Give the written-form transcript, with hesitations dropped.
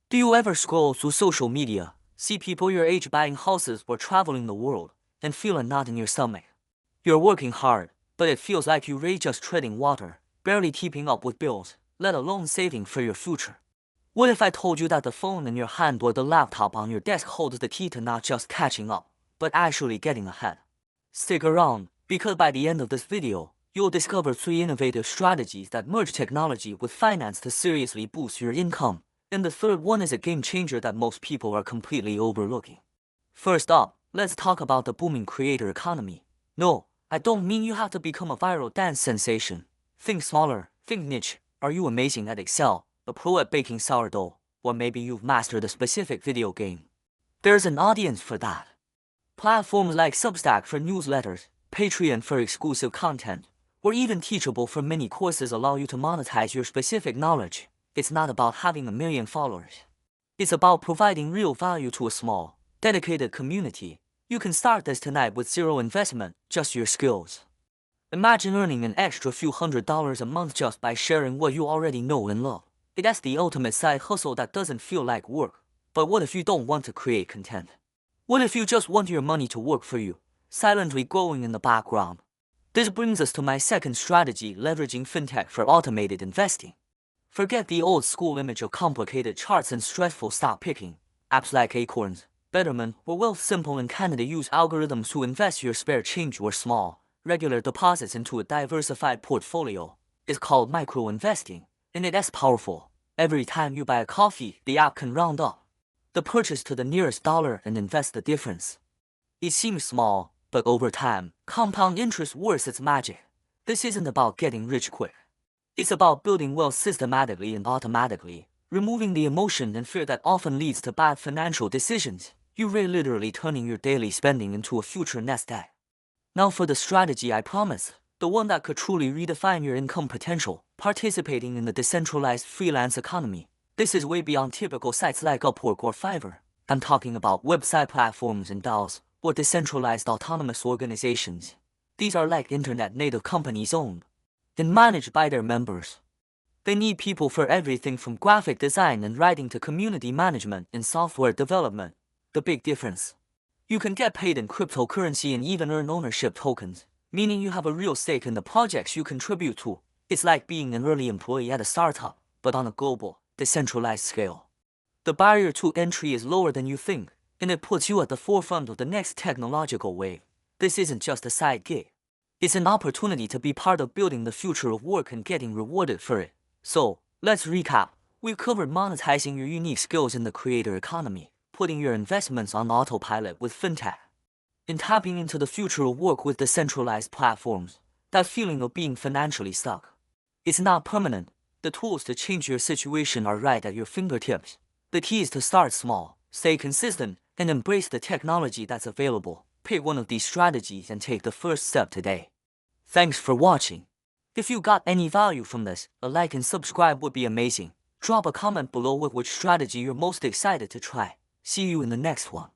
Do you ever scroll through social media, see people your age buying houses or traveling the world, and feel a knot in your stomach? You're working hard, but it feels like you're really just treading water, barely keeping up with bills, let alone saving for your future. What if I told you that the phone in your hand or the laptop on your desk holds the key to not just catching up, but actually getting ahead? Stick around, because by the end of this video, you'll discover 3 innovative strategies that merge technology with finance to seriously boost your income. And the third one is a game changer that most people are completely overlooking. First up, let's talk about the booming creator economy. No, I don't mean you have to become a viral dance sensation. Think smaller, think niche. Are you amazing at Excel, a pro at baking sourdough, or maybe you've mastered a specific video game? There's an audience for that. Platforms like Substack for newsletters, Patreon for exclusive content, or even Teachable for mini courses allow you to monetize your specific knowledge. It's not about having a million followers. It's about providing real value to a small, dedicated community. You can start this tonight with zero investment, just your skills. Imagine earning an extra few $100s a month just by sharing what you already know and love. That's the ultimate side hustle that doesn't feel like work. But what if you don't want to create content? What if you just want your money to work for you, silently growing in the background? This brings us to my second strategy, leveraging fintech for automated investing. Forget the old school image of complicated charts and stressful stock picking. Apps like Acorns, Betterment, or Wealthsimple in Canada use algorithms to invest your spare change or small, regular deposits into a diversified portfolio. It's called micro-investing, and it's powerful. Every time you buy a coffee, the app can round up the purchase to the nearest dollar and invest the difference. It seems small, but over time, compound interest works its magic. This isn't about getting rich quick. It's about building wealth systematically and automatically, removing the emotion and fear that often leads to bad financial decisions. You're literally turning your daily spending into a future nest egg. Now for the strategy I promise, the one that could truly redefine your income potential, participating in the decentralized freelance economy. This is way beyond typical sites like Upwork or Fiverr. I'm talking about website platforms and DAOs, or decentralized autonomous organizations. These are like internet-native companies owned and managed by their members. They need people for everything from graphic design and writing to community management and software development. The big difference: you can get paid in cryptocurrency and even earn ownership tokens, meaning you have a real stake in the projects you contribute to. It's like being an early employee at a startup, but on a global, decentralized scale. The barrier to entry is lower than you think, and it puts you at the forefront of the next technological wave. This isn't just a side gig. It's an opportunity to be part of building the future of work and getting rewarded for it. So, let's recap. We've covered monetizing your unique skills in the creator economy, putting your investments on autopilot with fintech, and tapping into the future of work with decentralized platforms. That feeling of being financially stuck, it's not permanent. The tools to change your situation are right at your fingertips. The key is to start small, stay consistent, and embrace the technology that's available. Pick one of these strategies and take the first step today. Thanks for watching. If you got any value from this, a like and subscribe would be amazing. Drop a comment below with which strategy you're most excited to try. See you in the next one.